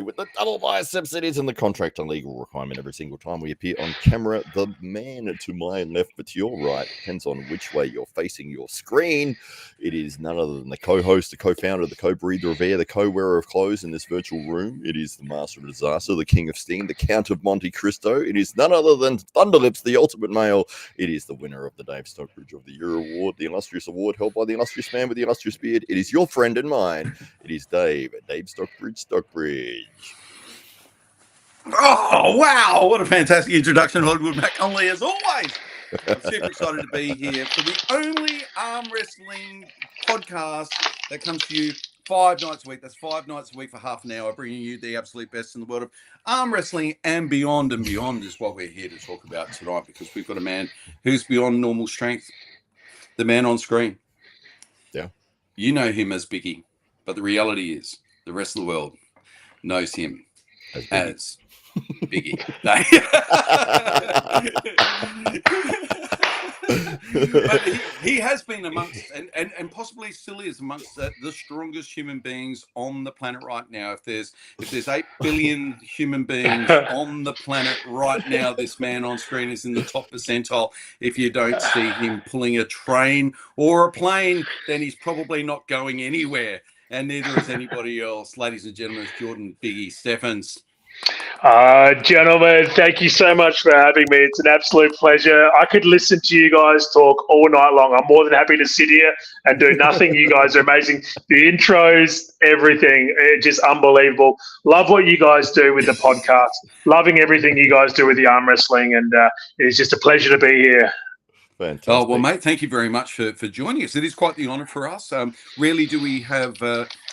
With the double biceps, it is in the contract and legal requirement every single time we appear on camera. The man to my left, but to your right, depends on which way you're facing your screen. It is none other than the co-host, the co-founder, the co-breather of air, the co-wearer of clothes in this virtual room. It is the master of disaster, the king of steam, the Count of Monte Cristo. It is none other than Thunderlips, the ultimate male. It is the winner of the Dave Stockbridge of the Year award, the illustrious award held by the illustrious man with the illustrious beard. It is your friend and mine. It is Dave Stockbridge. Oh, wow. What a fantastic introduction, Hollywood Mac Conley, as always. I'm super excited to be here for the only arm wrestling podcast that comes to you 5 nights a week. That's 5 nights a week for half an hour, bringing you the absolute best in the world of arm wrestling and beyond. And beyond is what we're here to talk about tonight, because we've got a man who's beyond normal strength, the man on screen. Yeah. You know him as Biggie, but the reality is the rest of the world knows him as Biggie. But he has been amongst, and possibly still is amongst the strongest human beings on the planet right now. If there's 8 billion human beings on the planet right now, this man on screen is in the top percentile. If you don't see him pulling a train or a plane, then he's probably not going anywhere. And neither is anybody else. Ladies and gentlemen, it's Jordan Biggie Steffens. Gentlemen, thank you so much for having me. It's an absolute pleasure. I could listen to you guys talk all night long. I'm more than happy to sit here and do nothing. You guys are amazing. The intros, everything, it's just unbelievable. Love what you guys do with the podcast. Loving everything you guys do with the arm wrestling, and it's just a pleasure to be here. Fantastic. Oh, well, mate, thank you very much for joining us. It is quite the honour for us. Rarely do we have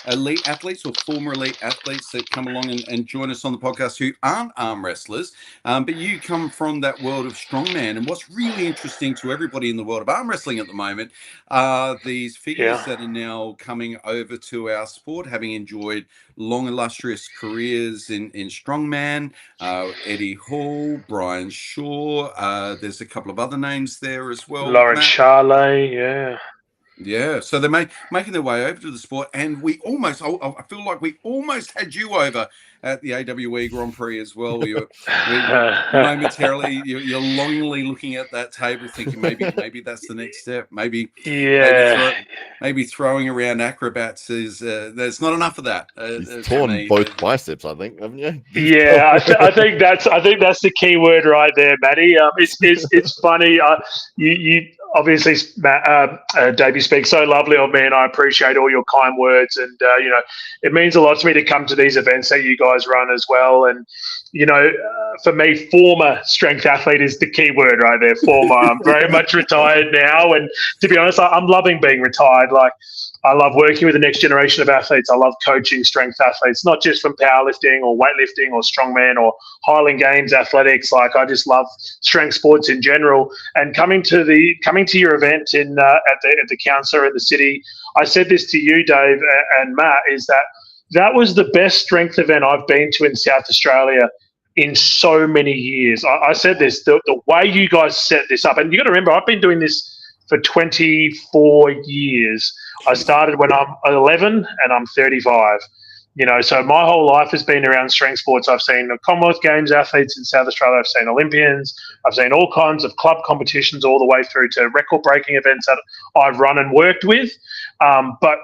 elite athletes or former elite athletes that come along and join us on the podcast who aren't arm wrestlers, but you come from that world of strongman. And what's really interesting to everybody in the world of arm wrestling at the moment are these figures that are now coming over to our sport, having enjoyed long, illustrious careers in strongman. Eddie Hall, Brian Shaw, there's a couple of other names there as well. Lawrence Charley, Yeah, so they're making their way over to the sport, and I feel like we almost had you over at the AWE Grand Prix as well. Momentarily, you're longingly looking at that table, thinking maybe that's the next step. Maybe throwing around acrobats is there's not enough of that. You've torn both biceps, I think, haven't you? Yeah, I think that's the key word right there, Matty. It's funny. You obviously, Dave, you speak so lovely of me, and I appreciate all your kind words. And it means a lot to me to come to these events that you guys run as well. And for me, former strength athlete is the key word right there. Former. I'm very much retired now, and to be honest, I'm loving being retired. Like, I love working with the next generation of athletes. I love coaching strength athletes, not just from powerlifting or weightlifting or strongman or Highland Games athletics. Like, I just love strength sports in general. And coming to your event in at the council in the city, I said this to you, Dave and Matt, is that was the best strength event I've been to in South Australia in so many years. I said this, the way you guys set this up, and you got to remember, I've been doing this for 24 years. I started when I'm 11 and I'm 35. So my whole life has been around strength sports. I've seen the Commonwealth Games athletes in South Australia. I've seen Olympians. I've seen all kinds of club competitions all the way through to record-breaking events that I've run and worked with. But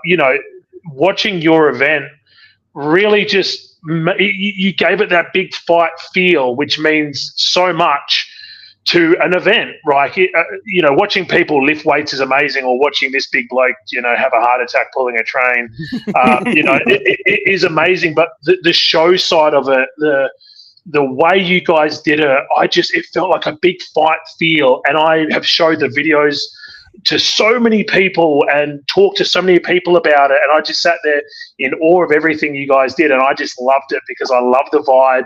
watching your event really just, you gave it that big fight feel, which means so much to an event. Like, watching people lift weights is amazing, or watching this big bloke, have a heart attack pulling a train, it is amazing. But the show side of it, the way you guys did it, it felt like a big fight feel. And I have showed the videos to so many people and talked to so many people about it. And I just sat there in awe of everything you guys did. And I just loved it because I love the vibe.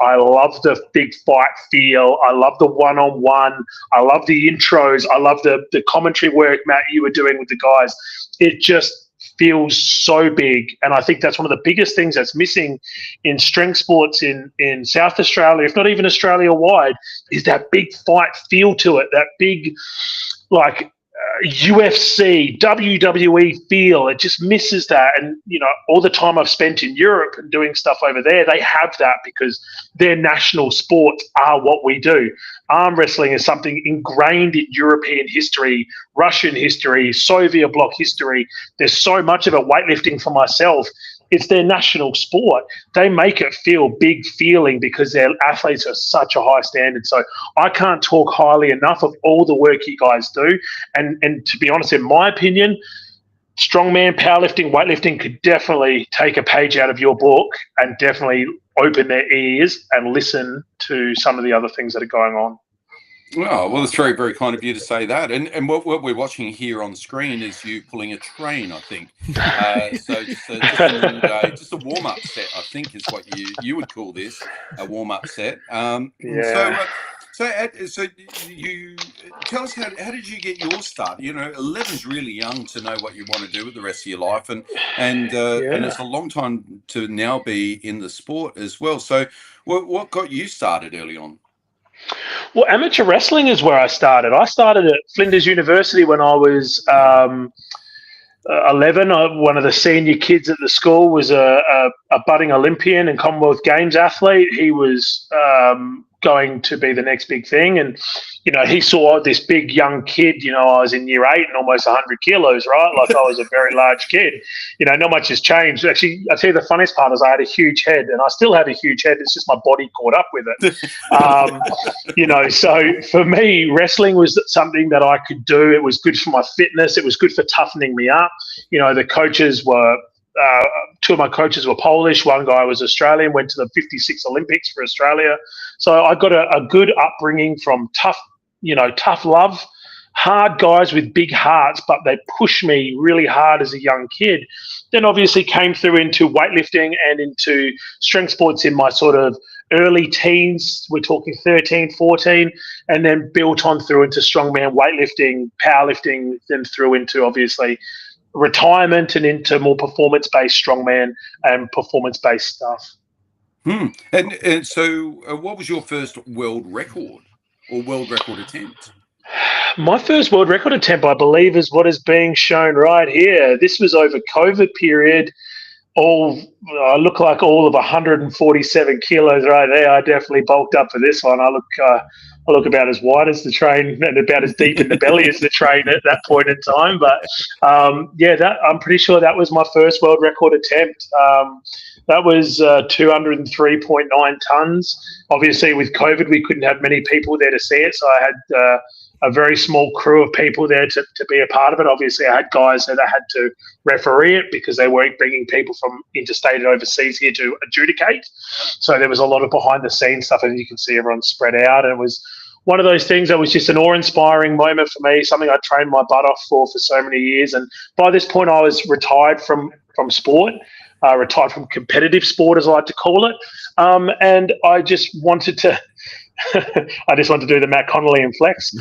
I love the big fight feel. I love the one-on-one. I love the intros. I love the commentary work, Matt, you were doing with the guys. It just feels so big. And I think that's one of the biggest things that's missing in strength sports in South Australia, if not even Australia-wide, is that big fight feel to it, that big, like, UFC, WWE feel. It just misses that. And, all the time I've spent in Europe and doing stuff over there, they have that because their national sports are what we do. Arm wrestling is something ingrained in European history, Russian history, Soviet bloc history. There's so much of it. Weightlifting for myself, it's their national sport. They make it feel big feeling because their athletes are such a high standard. So I can't talk highly enough of all the work you guys do. And to be honest, in my opinion, strongman, powerlifting, weightlifting could definitely take a page out of your book and definitely open their ears and listen to some of the other things that are going on. Well, it's very, very kind of you to say that. And what we're watching here on screen is you pulling a train, I think. So just a warm-up set, I think, is what you would call this, a warm-up set. Yeah. So you tell us, how did you get your start? 11's really young to know what you want to do with the rest of your life, and it's a long time to now be in the sport as well. So what got you started early on? Well, amateur wrestling is where I started. I started at Flinders University when I was 11. One of the senior kids at the school was a budding Olympian and Commonwealth Games athlete. He was going to be the next big thing. And, he saw this big young kid, I was in year 8 and almost 100 kilos, right? Like I was a very large kid. Not much has changed. Actually, I tell you the funniest part is I had a huge head and I still have a huge head. It's just my body caught up with it. So for me, wrestling was something that I could do. It was good for my fitness. It was good for toughening me up. The coaches were, two of my coaches were Polish. One guy was Australian, went to the 56 Olympics for Australia. So I got a good upbringing from tough love, hard guys with big hearts, but they pushed me really hard as a young kid. Then obviously came through into weightlifting and into strength sports in my sort of early teens. We're talking 13, 14, and then built on through into strongman, weightlifting, powerlifting, then through into obviously retirement and into more performance-based strongman and performance-based stuff. And so what was your first world record or world record attempt? My first world record attempt, I believe, is what is being shown right here. This was over COVID period. I look like all of 147 kilos right there. I definitely bulked up for this one. I look about as wide as the train and about as deep in the belly as the train at that point in time. But I'm pretty sure that was my first world record attempt. That was 203.9 tons. Obviously, with COVID, we couldn't have many people there to see it, so I had a very small crew of people there to be a part of it. Obviously, I had guys that I had to referee it because they weren't bringing people from interstate and overseas here to adjudicate. So there was a lot of behind-the-scenes stuff, and you can see everyone spread out. And it was one of those things that was just an awe-inspiring moment for me, something I trained my butt off for so many years. And by this point, I was retired from sport. Retired from competitive sport, as I like to call it, and I just wanted to. I just wanted to do the Matt Connolly and flex.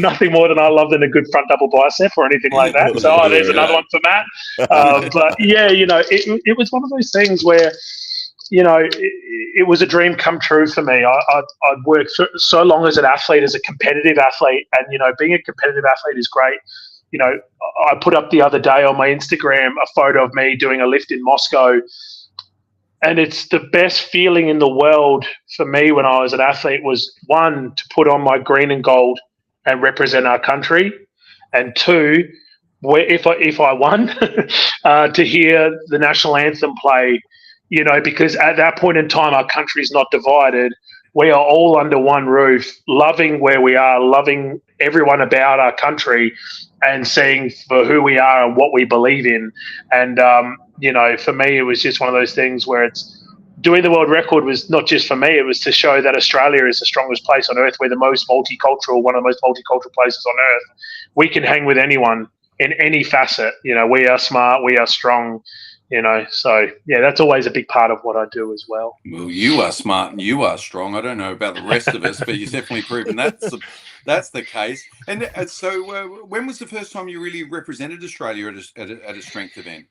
Nothing more than I love than a good front double bicep or anything like that. So there's another one for Matt. But yeah, it was one of those things where, it was a dream come true for me. I'd worked so long as an athlete, as a competitive athlete, and being a competitive athlete is great. I put up the other day on my Instagram a photo of me doing a lift in Moscow, and it's the best feeling in the world for me when I was an athlete was, one, to put on my green and gold and represent our country, and two, if I won, to hear the national anthem play, because at that point in time, our country is not divided. We are all under one roof, loving where we are, loving everyone about our country, and seeing for who we are and what we believe in. And, for me, it was just one of those things where it's doing the world record was not just for me. It was to show that Australia is the strongest place on earth. We're the most multicultural, one of the most multicultural places on earth. We can hang with anyone in any facet. We are smart, we are strong. So yeah, that's always a big part of what I do as well. Well, you are smart and you are strong. I don't know about the rest of us, but you've definitely proven that's the case. And so, when was the first time you really represented Australia at a strength event?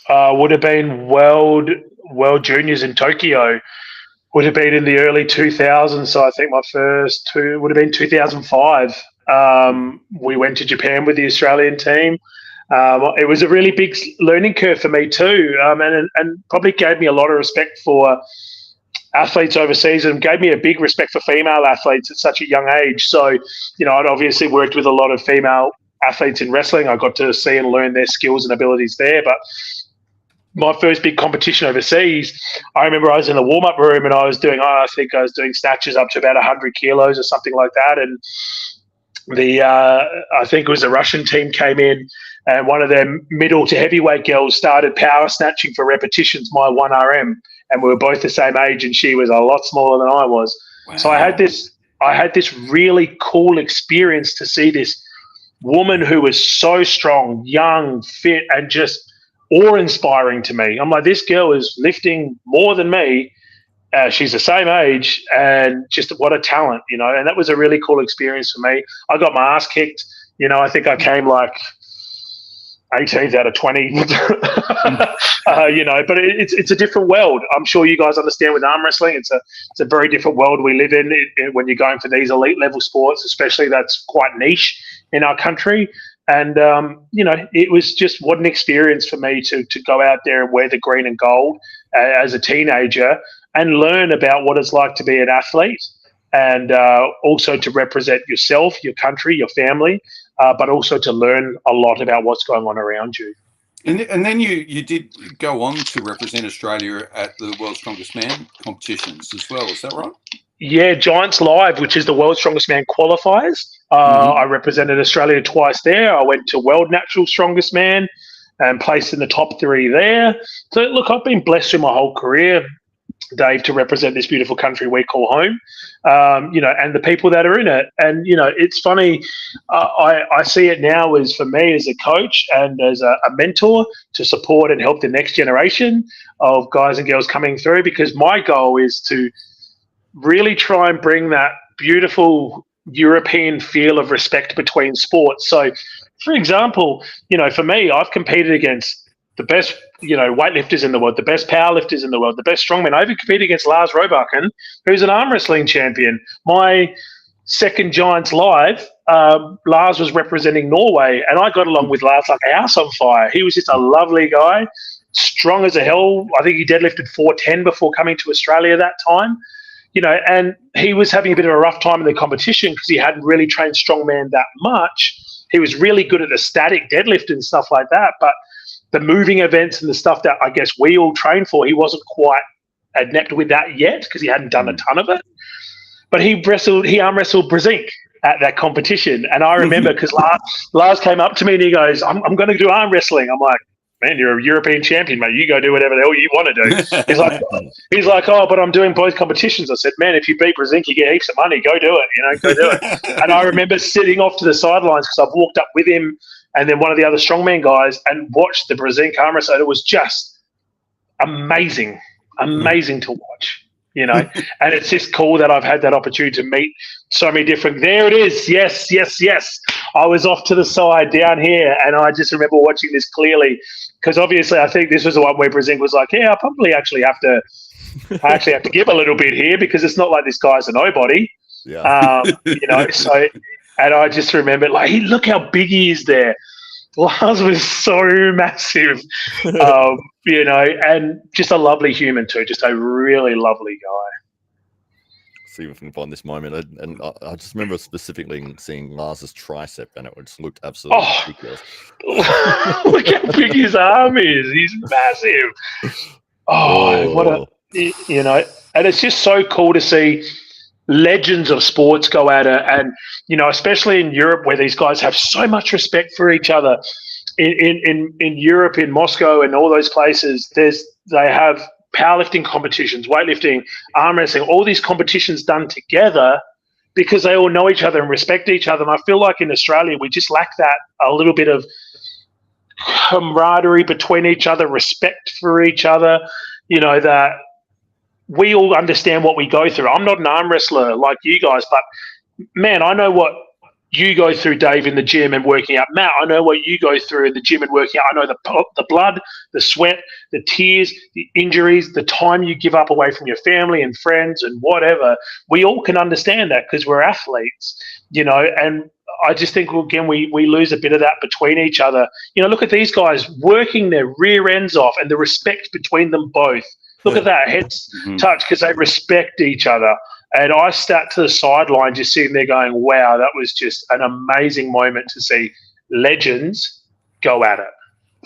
Would have been World Juniors in Tokyo. Would have been in the early 2000s. So I think my first two would have been 2005. We went to Japan with the Australian team. It was a really big learning curve for me too, and probably gave me a lot of respect for athletes overseas, and gave me a big respect for female athletes at such a young age. So, I'd obviously worked with a lot of female athletes in wrestling. I got to see and learn their skills and abilities there. But my first big competition overseas, I remember I was in the warm-up room and I think I was doing snatches up to about 100 kilos or something like that. And I think it was a Russian team came in, and one of their middle to heavyweight girls started power snatching for repetitions, my 1RM, and we were both the same age, and she was a lot smaller than I was. Wow. So I had this really cool experience to see this woman who was so strong, young, fit, and just awe-inspiring to me. I'm like, this girl is lifting more than me. She's the same age, and just what a talent, and that was a really cool experience for me. I got my ass kicked. I think I came like 18th out of 20, but it's a different world. I'm sure you guys understand with arm wrestling. It's a very different world we live in when you're going for these elite level sports, especially that's quite niche in our country. And, it was just what an experience for me to go out there and wear the green and gold as a teenager and learn about what it's like to be an athlete, and also to represent yourself, your country, your family, but also to learn a lot about what's going on around you. And then you did go on to represent Australia at the World's Strongest Man competitions as well. Is that right? Yeah, Giants Live, which is the World's Strongest Man qualifiers. I represented Australia twice there. I went to World Natural Strongest Man and placed in the top 3 there. So, look, I've been blessed through my whole career, Dave, to represent this beautiful country we call home, and the people that are in it. And, it's funny, I see it now as, for me, as a coach and as a mentor to support and help the next generation of guys and girls coming through, because my goal is to really try and bring that beautiful European feel of respect between sports. So, for example, for me, I've competed against the best, weightlifters in the world, the best powerlifters in the world, the best strongmen. I even competed against Lars Robakken, who's an arm wrestling champion. My second Giants Live, Lars was representing Norway, and I got along with Lars like a house on fire. He was just a lovely guy, strong as a hell. I think he deadlifted 410 before coming to Australia that time. And he was having a bit of a rough time in the competition because he hadn't really trained strongman that much. He was really good at the static deadlift and stuff like that, but the moving events and the stuff that I guess we all train for, he wasn't quite adept with that yet because he hadn't done a ton of it. But he arm wrestled Brzezinski at that competition. And I remember because Lars came up to me and he goes, I'm going to do arm wrestling. I'm like, man, you're a European champion, mate. You go do whatever the hell you want to do. He's like, oh, but I'm doing both competitions. I said, man, if you beat Brzezinski, you get heaps of money. Go do it, go do it. And I remember sitting off to the sidelines because I've walked up with him and then one of the other strongman guys and watched the Brzezinski arm wrestle. It was just amazing to watch, and it's just cool that I've had that opportunity to meet so many different. There it is. Yes. I was off to the side down here, and I just remember watching this clearly because obviously I think this was the one where Brzezinski was like, yeah, I probably actually have to give a little bit here because it's not like this guy's a nobody. Yeah. So, and I just remember like, hey, look how big he is there. Lars was so massive, and just a lovely human too, just a really lovely guy. See if we can find this moment. And I just remember specifically seeing Lars's tricep, and it just looked absolutely ridiculous. Look how big his arm is. He's massive. And it's just so cool to see legends of sports go at it, and especially in Europe where these guys have so much respect for each other. In Europe, in Moscow, and all those places, they have powerlifting competitions, weightlifting, arm wrestling, all these competitions done together because they all know each other and respect each other. And I feel like in Australia we just lack that, a little bit of camaraderie between each other, respect for each other. That we all understand what we go through. I'm not an arm wrestler like you guys, but man, I know what you go through, Dave, in the gym and working out. Matt, I know what you go through in the gym and working out. I know the blood, the sweat, the tears, the injuries, the time you give up away from your family and friends and whatever. We all can understand that because we're athletes, and I just think, again, we lose a bit of that between each other. Look at these guys working their rear ends off, and the respect between them both. Look at that heads touch, because they respect each other. And I sat to the sideline just sitting there going, wow, that was just an amazing moment to see legends go at it.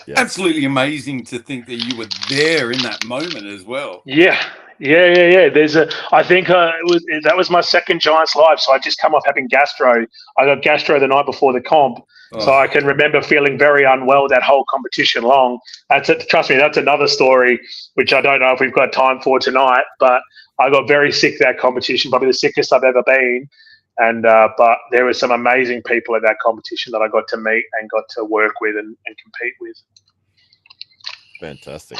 Yeah. Absolutely amazing to think that you were there in that moment as well. Yeah. I think that was my second Giants live, so I just come off having gastro. I got gastro the night before the comp, so I can remember feeling very unwell that whole competition long. Trust me, that's another story which I don't know if we've got time for tonight. But I got very sick that competition, probably the sickest I've ever been. And but there were some amazing people at that competition that I got to meet and got to work with and compete with. Fantastic.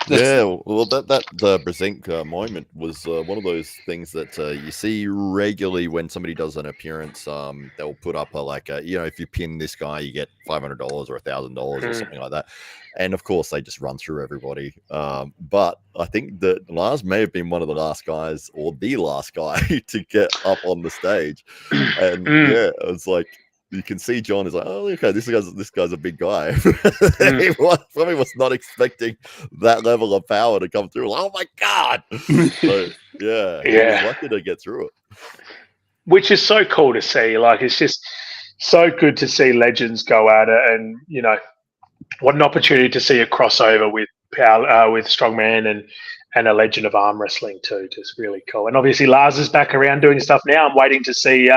Yeah, well, that the Brzezinski moment was one of those things that you see regularly when somebody does an appearance. They'll put up if you pin this guy, you get $500 or $1,000 or something like that. And of course, they just run through everybody. But I think that Lars may have been one of the last guys, or the last guy, to get up on the stage. And yeah, it was like, you can see John is like, oh, okay, this guy's a big guy. He probably was not expecting that level of power to come through. Like, oh my God. So yeah, he was lucky to get through it. Which is so cool to see. Like, it's just so good to see legends go at it, and what an opportunity to see a crossover with strongman and a legend of arm wrestling too. Just really cool. And obviously Lars is back around doing stuff now. I'm waiting to see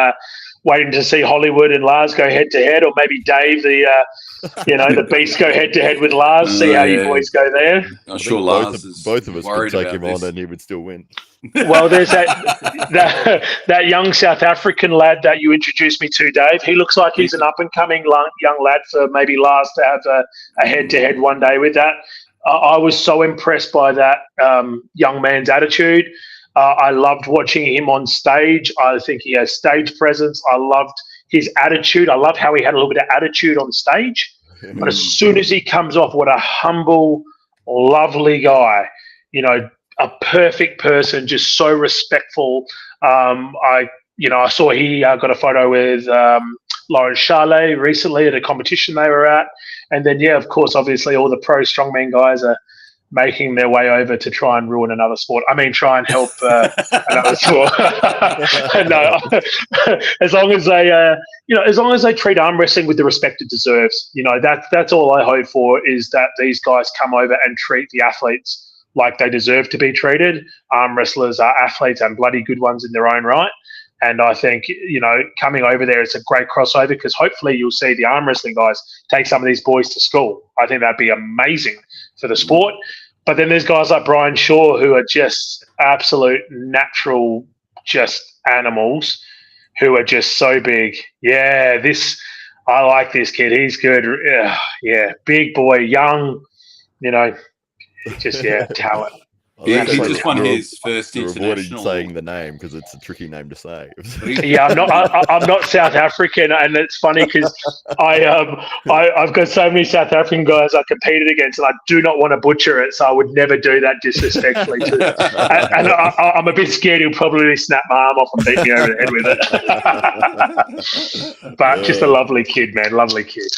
Hollywood and Lars go head to head, or maybe Dave, the Beast, go head to head with Lars. See how you boys go there. I'm sure Lars both of us could take him on, and he would still win. Well, there's that young South African lad that you introduced me to, Dave. He looks like he's an up and coming young lad for maybe Lars to have a head to head one day with that. I was so impressed by that young man's attitude. I loved watching him on stage. I think he has stage presence. I loved his attitude. I loved how he had a little bit of attitude on stage. But as soon as he comes off, what a humble, lovely guy. A perfect person, just so respectful. I saw he got a photo with Lawrence Charlet recently at a competition they were at. And then, of course, obviously all the pro strongman guys are making their way over to try and ruin another sport. I mean, try and help another sport. No, as long as they treat arm wrestling with the respect it deserves. That's all I hope for, is that these guys come over and treat the athletes like they deserve to be treated. Arm wrestlers are athletes, and bloody good ones in their own right. And I think, coming over there, it's a great crossover, because hopefully you'll see the arm wrestling guys take some of these boys to school. I think that'd be amazing for the sport. But then there's guys like Brian Shaw, who are just absolute natural, just animals, who are just so big. Yeah, I like this kid. He's good. Yeah, big boy, young, talent. He just won his first international. Avoiding saying the name because it's a tricky name to say. Yeah, I'm not South African, and it's funny because I've got so many South African guys I competed against, and I do not want to butcher it, so I would never do that disrespectfully. And I'm a bit scared he'll probably snap my arm off and beat me over the head with it. But just a lovely kid, man, lovely kid.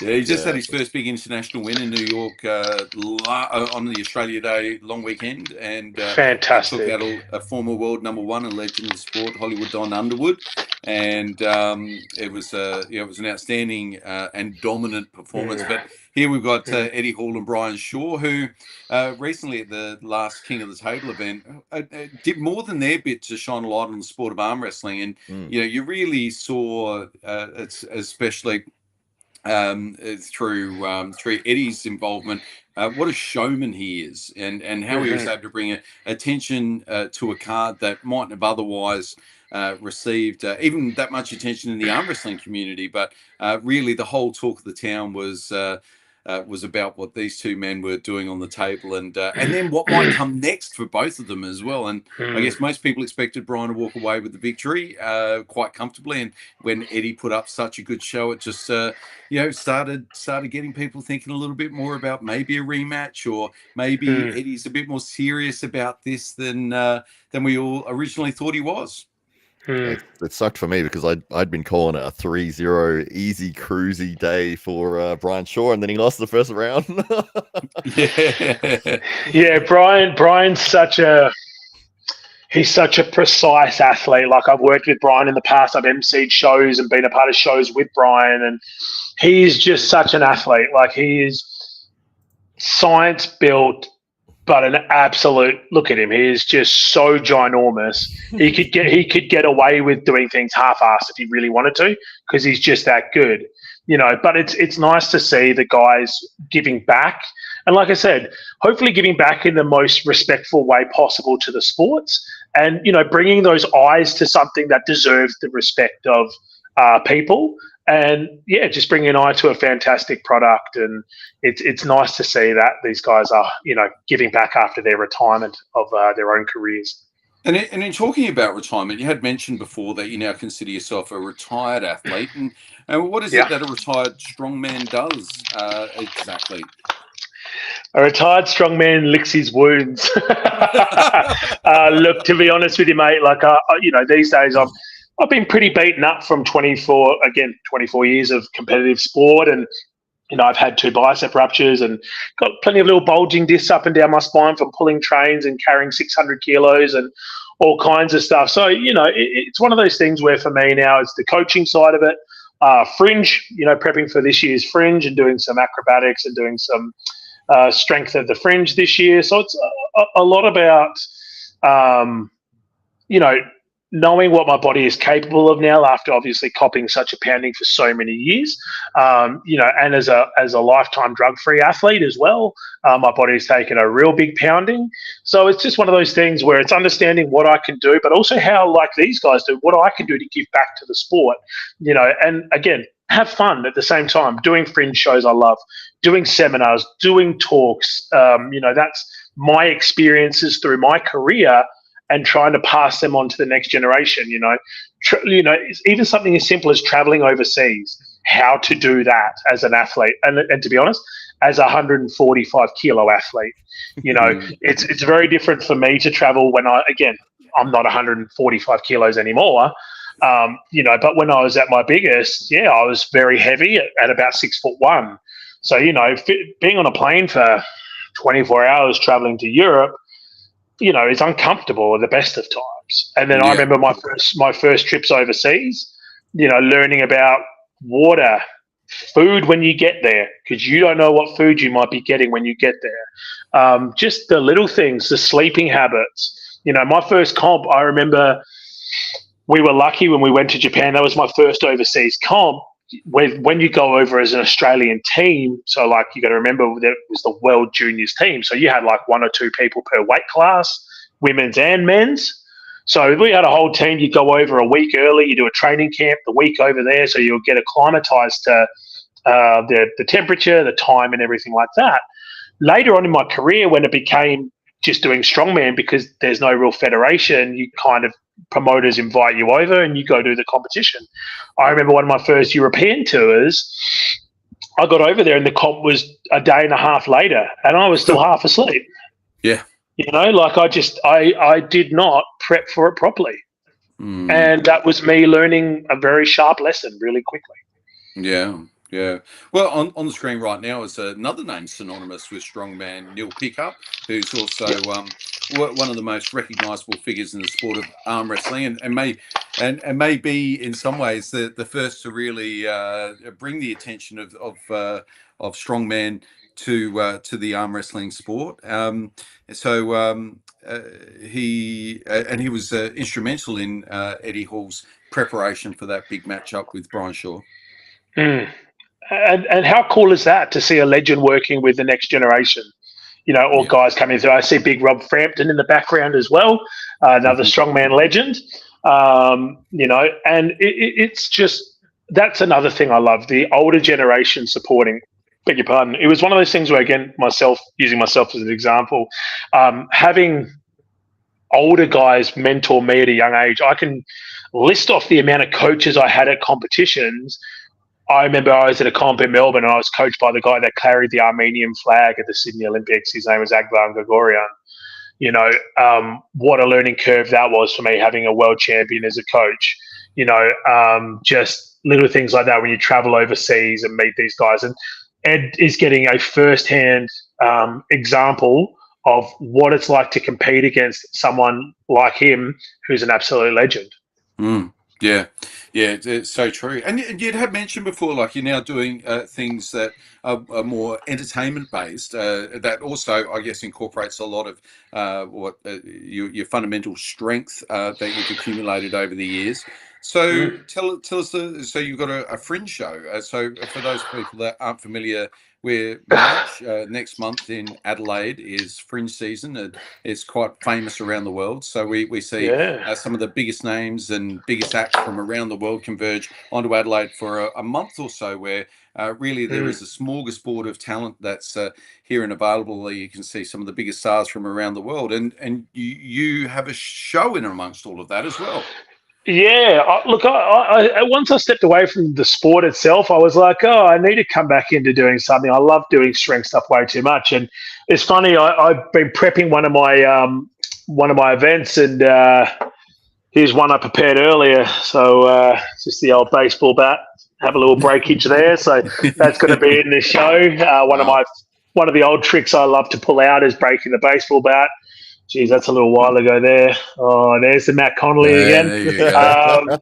Yeah, he just had his first big international win in New York on the Australia Day long weekend, and fantastic. Took out a former world number one and legend of the sport, Hollywood Don Underwood, and it was an outstanding and dominant performance. But here we've got Eddie Hall and Brian Shaw, who recently at the last King of the Table event did more than their bit to shine a light on the sport of arm wrestling, and you really saw, especially through Eddie's involvement, what a showman he is, and how he was able to bring attention to a card that mightn't have otherwise received even that much attention in the arm wrestling community. But really, the whole talk of the town was about what these two men were doing on the table, and then what might come next for both of them as well. And I guess most people expected Brian to walk away with the victory quite comfortably, and when Eddie put up such a good show, it just started getting people thinking a little bit more about maybe a rematch, or maybe Eddie's a bit more serious about this than we all originally thought he was. It sucked for me because I'd been calling it a 3-0 easy cruisy day for Brian Shaw, and then he lost the first round. Yeah, Brian's such a precise athlete. Like, I've worked with Brian in the past. I've emceed shows and been a part of shows with Brian, and he's just such an athlete. Like, he is science built, but an absolute, look at him. He is just so ginormous. He could get away with doing things half-assed if he really wanted to, because he's just that good, But it's nice to see the guys giving back, and like I said, hopefully giving back in the most respectful way possible to the sports, and bringing those eyes to something that deserves the respect of people. And yeah, just bringing an eye to a fantastic product, and it's nice to see that these guys are giving back after their retirement of their own careers. And in talking about retirement, you had mentioned before that you now consider yourself a retired athlete, and what is it that a retired strongman does exactly? A retired strongman licks his wounds. Look, to be honest with you, mate, like these days I've been pretty beaten up from 24 years of competitive sport, and I've had 2 bicep ruptures and got plenty of little bulging discs up and down my spine from pulling trains and carrying 600 kilos and all kinds of stuff. So it's one of those things where for me now it's the coaching side of it, fringe, prepping for this year's fringe and doing some acrobatics and doing some strength of the fringe this year. So it's a lot about knowing what my body is capable of now after obviously copping such a pounding for so many years, and as a lifetime drug-free athlete as well, my body's taken a real big pounding. So it's just one of those things where it's understanding what I can do, but also how, like these guys do, what I can do to give back to the sport, and again, have fun at the same time, doing fringe shows I love, doing seminars, doing talks, that's my experiences through my career, and trying to pass them on to the next generation. Even something as simple as traveling overseas, how to do that as an athlete, and to be honest, as a 145 kilo athlete, it's very different for me to travel when I'm not 145 kilos anymore. But when I was at my biggest, I was very heavy at about 6'1". So being on a plane for 24 hours traveling to Europe, it's uncomfortable at the best of times. And then I remember my first trips overseas, learning about water, food when you get there, because you don't know what food you might be getting when you get there. Just the little things, the sleeping habits. My first comp, I remember we were lucky when we went to Japan. That was my first overseas comp. When you go over as an Australian team, so like you got to remember that it was the World Juniors team, so you had like 1 or 2 people per weight class, women's and men's. So we had a whole team. You go over a week early, you do a training camp the week over there, so you'll get acclimatized to the temperature, the time, and everything like that. Later on in my career, when it became just doing strongman, because there's no real federation, you kind of promoters invite you over and you go do the competition. I remember one of my first European tours, I got over there and the comp was a day and a half later and I was still half asleep. Yeah. I did not prep for it properly. And that was me learning a very sharp lesson really quickly. Yeah. Yeah. Well, on the screen right now is another name synonymous with strongman, Neil Pickup, who's also one of the most recognisable figures in the sport of arm wrestling, and may be in some ways the first to really bring the attention of strongman to the arm wrestling sport. He was instrumental in Eddie Hall's preparation for that big matchup with Brian Shaw. And how cool is that to see a legend working with the next generation, guys coming through. I see big Rob Frampton in the background as well, another strongman legend, and it's just, that's another thing I love, the older generation supporting. Beg your pardon. It was one of those things where, again, using myself as an example, having older guys mentor me at a young age. I can list off the amount of coaches I had at competitions. I remember I was at a comp in Melbourne and I was coached by the guy that carried the Armenian flag at the Sydney Olympics. His name was Agvan Gregorian. what a learning curve that was for me, having a world champion as a coach. Just little things like that when you travel overseas and meet these guys. And Ed is getting a first-hand example of what it's like to compete against someone like him, who's an absolute legend. Yeah, it's so true. And you'd have mentioned before, like you're now doing things that are more entertainment based. That also, I guess, incorporates a lot of your fundamental strength that you've accumulated over the years. So tell us. So you've got a fringe show. So for those people that aren't familiar, where March next month in Adelaide is fringe season, and it's quite famous around the world. So we see some of the biggest names and biggest acts from around the world converge onto Adelaide for a month or so, where really there is a smorgasbord of talent that's here and available. You can see some of the biggest stars from around the world, and you have a show in amongst all of that as well. Yeah, I once I stepped away from the sport itself, I was like, I need to come back into doing something. I love doing strength stuff way too much, and it's funny. I've been prepping one of my events, and here's one I prepared earlier. So just the old baseball bat. Have a little breakage there. So that's going to be in the show. One of the old tricks I love to pull out is breaking the baseball bat. Geez, that's a little while ago there. Oh, there's the Matt Connolly again. There you go.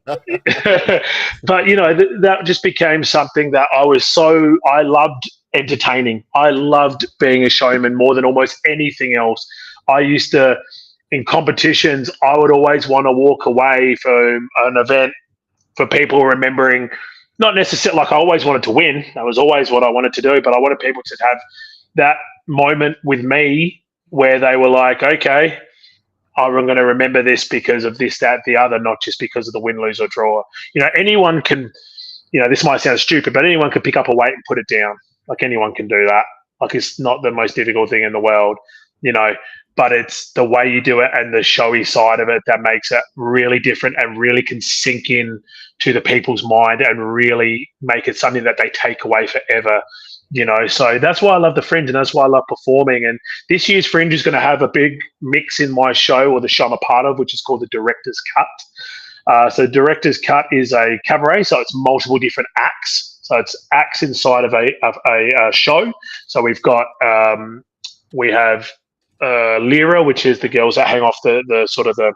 But, that just became something that I loved entertaining. I loved being a showman more than almost anything else. I used to, in competitions, I would always want to walk away from an event for people remembering, not necessarily like I always wanted to win. That was always what I wanted to do, but I wanted people to have that moment with me where they were like, okay, I'm going to remember this because of this, that, the other, not just because of the win, lose, or draw. Anyone can, this might sound stupid, but anyone can pick up a weight and put it down. Like anyone can do that. Like it's not the most difficult thing in the world, but it's the way you do it and the showy side of it that makes it really different and really can sink in to the people's mind and really make it something that they take away forever. So that's why I love the Fringe, and that's why I love performing. And this year's Fringe is going to have a big mix in my show, or the show I'm a part of, which is called the Director's Cut. So Director's Cut is a cabaret, so it's multiple different acts. So it's acts inside of a show. So we have Lyra, which is the girls that hang off the sort of the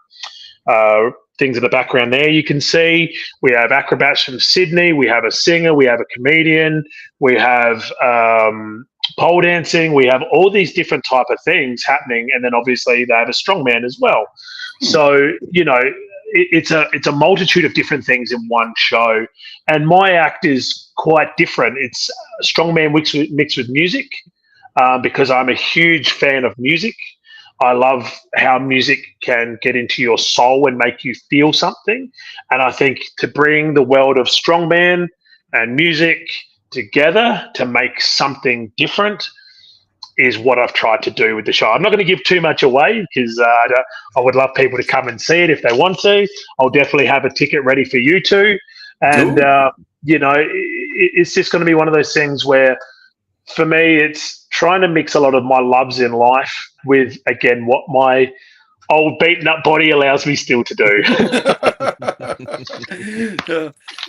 things in the background there you can see. We have acrobats from Sydney. We have a singer. We have a comedian. We have pole dancing. We have all these different type of things happening. And then obviously they have a strongman as well. So, it's a multitude of different things in one show. And my act is quite different. It's strongman mixed with music because I'm a huge fan of music. I love how music can get into your soul and make you feel something. And I think to bring the world of strongman and music together to make something different is what I've tried to do with the show. I'm not going to give too much away because I would love people to come and see it if they want to. I'll definitely have a ticket ready for you two. And, it's just going to be one of those things where, for me, it's trying to mix a lot of my loves in life with, again, what my old beaten up body allows me still to do.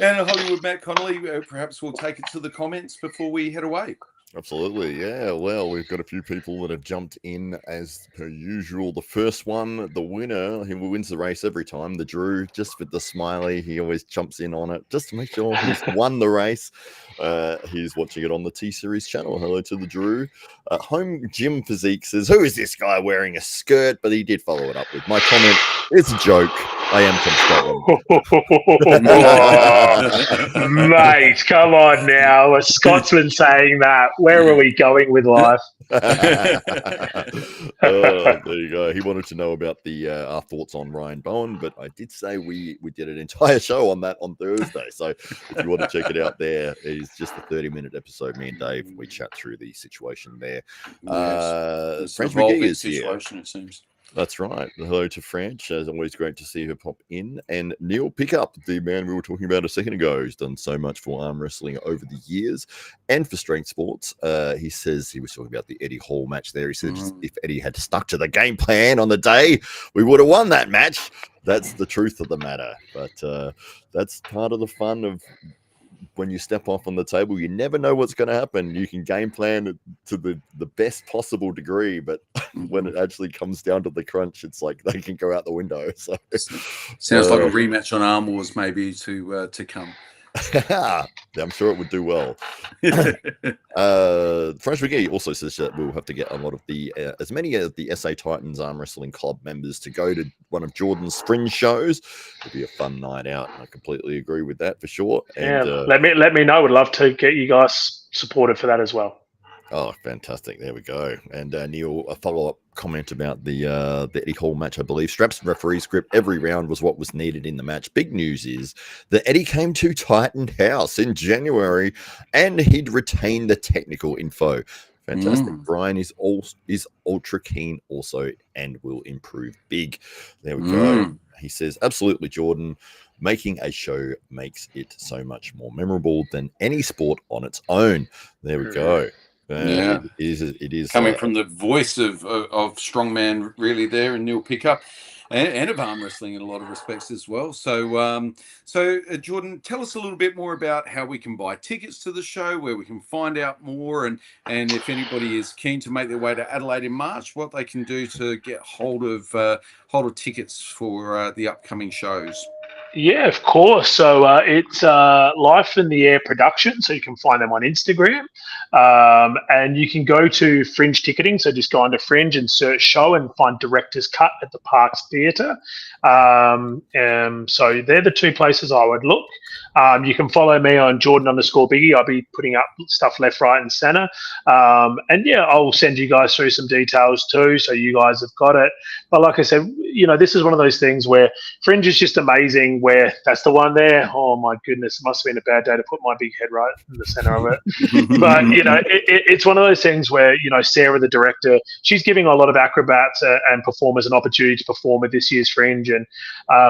And Hollywood Matt Connolly, perhaps we'll take it to the comments before we head away. Absolutely, yeah. Well, we've got a few people that have jumped in as per usual. The first one, the winner, who wins the race every time, the Drew, just with the smiley. He always jumps in on it just to make sure he's won the race. He's watching it on the T-Series channel. Hello to the Drew. Home Gym Physique says, who is this guy wearing a skirt? But he did follow it up with my comment. It's a joke. I am from Scotland. Mate, come on now. A Scotsman saying that. Where are we going with life? There you go. He wanted to know about our thoughts on Ryan Bowen, but I did say we did an entire show on that on Thursday. So if you want to check it out there, it's just a 30-minute episode. Me and Dave, we chat through the situation there. Yes. French McGee is situation, here. it seems. That's right. Hello to French. It's always great to see her pop in. And Neil Pickup, the man we were talking about a second ago, who's done so much for arm wrestling over the years and for strength sports. He says he was talking about the Eddie Hall match there. He said if Eddie had stuck to the game plan on the day, we would have won that match. That's the truth of the matter. But that's part of the fun of when you step off on the table. You never know what's going to happen. You can game plan to the best possible degree, but when it actually comes down to the crunch, it's like they can go out the window. So sounds like a rematch on Arm Wars maybe to come. I'm sure it would do well. French Biggie also says that we'll have to get a lot of the as many of the SA Titans Arm Wrestling Club members to go to one of Jordan's fringe shows. It'd be a fun night out, and I completely agree with that for sure. And let me know. Would love to get you guys supported for that as well. Oh, fantastic. There we go. And Neil, a follow-up comment about the Eddie Hall match, I believe. Straps referee script, every round was what was needed in the match. Big news is that Eddie came to Titan House in January and he'd retained the technical info. Fantastic. Brian is ultra keen also and will improve big. There we go. He says, absolutely, Jordan. Making a show makes it so much more memorable than any sport on its own. There we go. It is coming from the voice of strongman really there, and Neil Pickup, and of arm wrestling in a lot of respects as well. So Jordan, tell us a little bit more about how we can buy tickets to the show, where we can find out more, and if anybody is keen to make their way to Adelaide in March, what they can do to get hold of tickets for the upcoming shows. Yeah, of course. So it's Life in the Air production. So you can find them on Instagram. And you can go to Fringe Ticketing. So just go onto Fringe and search show and find Director's Cut at the Parks Theatre. So they're the two places I would look. You can follow me on Jordan_Biggie. I'll be putting up stuff left, right, and center. And yeah, I'll send you guys through some details too, so you guys have got it. But like I said, this is one of those things where Fringe is just amazing. Where that's the one there. Oh my goodness, it must have been a bad day to put my big head right in the center of it. But it's one of those things where Sarah, the director, she's giving a lot of acrobats and performers an opportunity to perform at this year's Fringe. And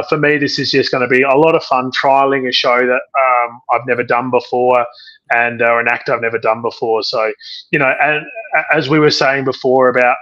for me, this is just going to be a lot of fun trialing a show that I've never done before, and or an act I've never done before. So, and as we were saying before about,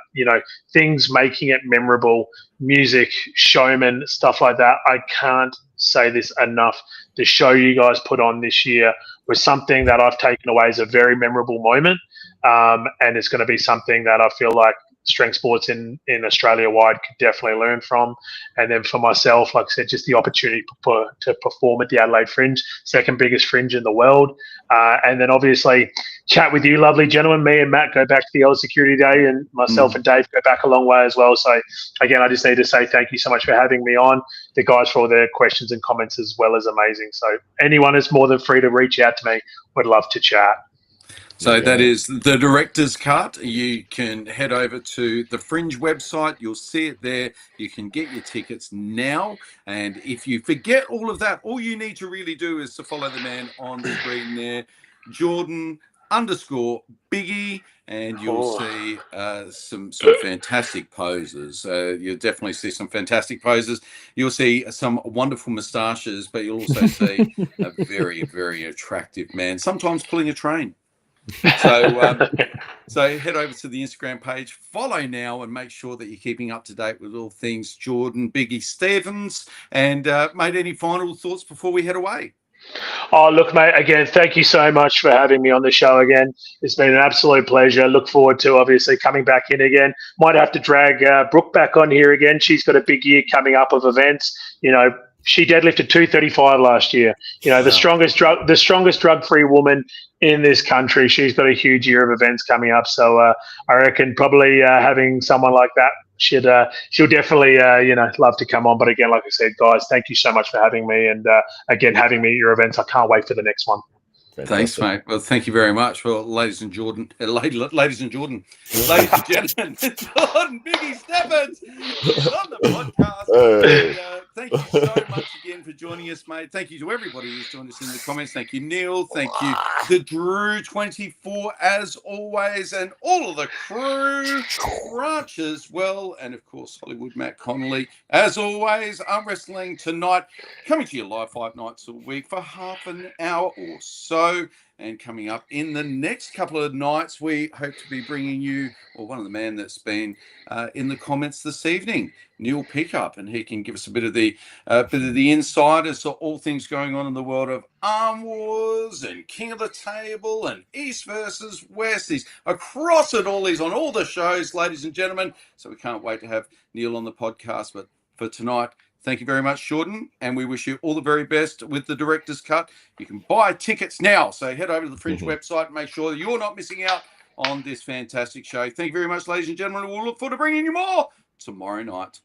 things making it memorable, music, showman, stuff like that, I can't say this enough. The show you guys put on this year was something that I've taken away as a very memorable moment. And it's going to be something that I feel like strength sports in Australia wide could definitely learn from. And then for myself, like I said, just the opportunity to perform at the Adelaide Fringe, second biggest fringe in the world. And then obviously chat with you lovely gentlemen. Me and Matt go back to the old security day, and myself and Dave go back a long way as well. So again, I just need to say thank you so much for having me on. The guys for all their questions and comments as well as amazing. So anyone is more than free to reach out to me. Would love to chat. So that is the Director's Cut. You can head over to the Fringe website. You'll see it there. You can get your tickets now. And if you forget all of that, all you need to really do is to follow the man on the screen there, Jordan_Biggie, and you'll see some fantastic poses. You'll definitely see some fantastic poses. You'll see some wonderful moustaches, but you'll also see a very, very attractive man, sometimes pulling a train. So head over to the Instagram page, follow now, and make sure that you're keeping up to date with all things Jordan, Biggie, Steffens. And mate, any final thoughts before we head away? Oh, look, mate, again, thank you so much for having me on the show again. It's been an absolute pleasure. Look forward to obviously coming back in again. Might have to drag Brooke back on here again. She's got a big year coming up of events. She deadlifted 235 last year. The strongest drug-free woman in this country. She's got a huge year of events coming up. So I reckon probably having someone like that, she'll definitely love to come on. But again, like I said, guys, thank you so much for having me, and again having me at your events. I can't wait for the next one. Fantastic. Thanks, mate. Well, thank you very much. Well, ladies and gentlemen, Jordan, Jordan, Biggie Steffens on the podcast. Thank you so much again for joining us, mate. Thank you to everybody who's joined us in the comments. Thank you, Neil. Thank you, the Drew24, as always, and all of the crew, Branch as well, and of course, Hollywood Matt Connolly. As always, arm wrestling tonight, coming to you live 5 nights a week for half an hour or so. And coming up in the next couple of nights, we hope to be bringing you, or one of the men that's been in the comments this evening, Neil Pickup, and he can give us a bit of the insight as to all things going on in the world of Arm Wars and King of the Table and East versus West. He's across it all. He's on all the shows, ladies and gentlemen. So we can't wait to have Neil on the podcast. But for tonight, thank you very much, Jordan, and we wish you all the very best with the director's cut. You can buy tickets now, so head over to the Fringe website and make sure that you're not missing out on this fantastic show. Thank you very much, ladies and gentlemen. We'll look forward to bringing you more tomorrow night.